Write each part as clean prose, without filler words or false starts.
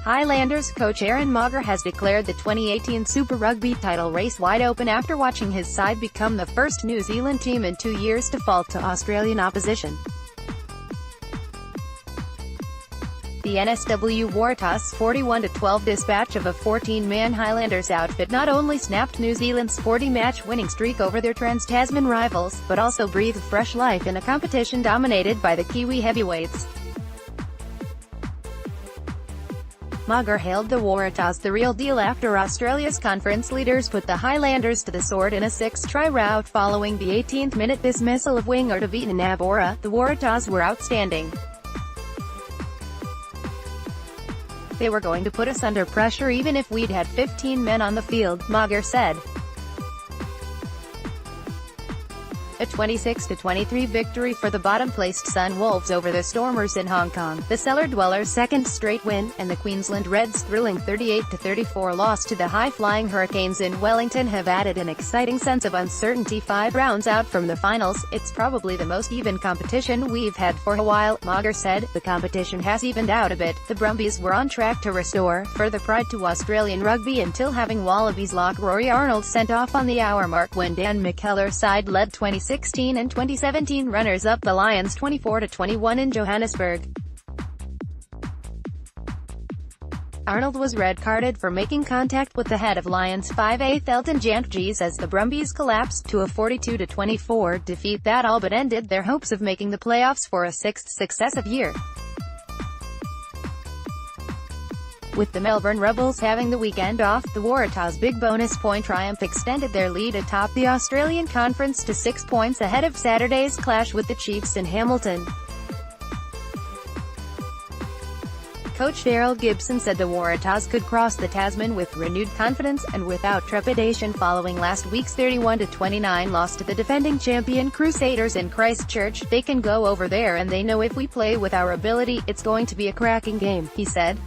Highlanders coach Aaron Mauger has declared the 2018 Super Rugby title race wide open after watching his side become the first New Zealand team in 2 years to fall to Australian opposition. The NSW Waratahs' 41-12 dispatch of a 14-man Highlanders outfit not only snapped New Zealand's 40-match winning streak over their trans-Tasman rivals, but also breathed fresh life in a competition dominated by the Kiwi heavyweights. Mauger hailed the Waratahs the real deal after Australia's conference leaders put the Highlanders to the sword in a 6-try rout following the 18th-minute dismissal of winger David Nabora. The Waratahs were outstanding. They were going to put us under pressure even if we'd had 15 men on the field, Mauger said. A 26-23 victory for the bottom-placed Sun Wolves over the Stormers in Hong Kong, the cellar dwellers' second straight win, and the Queensland Reds' thrilling 38-34 loss to the high-flying Hurricanes in Wellington have added an exciting sense of uncertainty 5 rounds out from the finals. It's probably the most even competition we've had for a while, Mauger said. The competition has evened out a bit. The Brumbies were on track to restore further pride to Australian rugby until having Wallabies lock Rory Arnold sent off on the hour mark when Dan McKellar's side led 2016 and 2017 runners-up the Lions 24-21 in Johannesburg. Arnold was red-carded for making contact with the head of Lions 5'8" Elton Jantjies as the Brumbies collapsed to a 42-24 defeat that all but ended their hopes of making the playoffs for a 6th successive year. With the Melbourne Rebels having the weekend off, the Waratahs' big bonus point triumph extended their lead atop the Australian Conference to 6 points ahead of Saturday's clash with the Chiefs in Hamilton. Coach Daryl Gibson said the Waratahs could cross the Tasman with renewed confidence and without trepidation following last week's 31-29 loss to the defending champion Crusaders in Christchurch. They can go over there and they know if we play with our ability, it's going to be a cracking game, he said.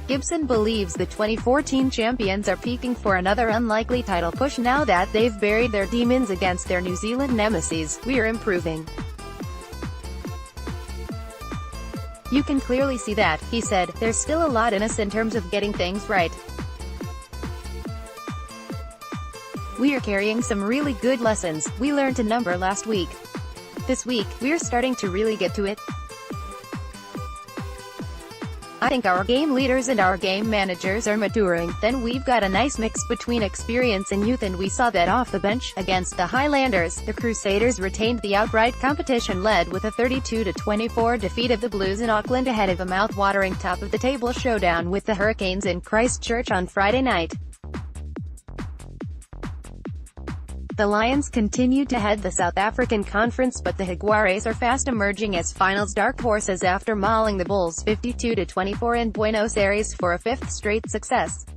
Gibson believes the 2014 champions are peaking for another unlikely title push now that they've buried their demons against their New Zealand nemesis. "We're improving. You can clearly see that," he said. "There's still a lot in us in terms of getting things right. We are carrying some really good lessons. We learned a number last week. This week, we're starting to really get to it. I think our game leaders and our game managers are maturing. Then we've got a nice mix between experience and youth, and we saw that off the bench." Against the Highlanders, the Crusaders retained the outright competition lead with a 32-24 defeat of the Blues in Auckland ahead of a mouth-watering top-of-the-table showdown with the Hurricanes in Christchurch on Friday night. The Lions continued to head the South African Conference, but the Jaguares are fast emerging as finals dark horses after mauling the Bulls 52-24 in Buenos Aires for a 5th straight success.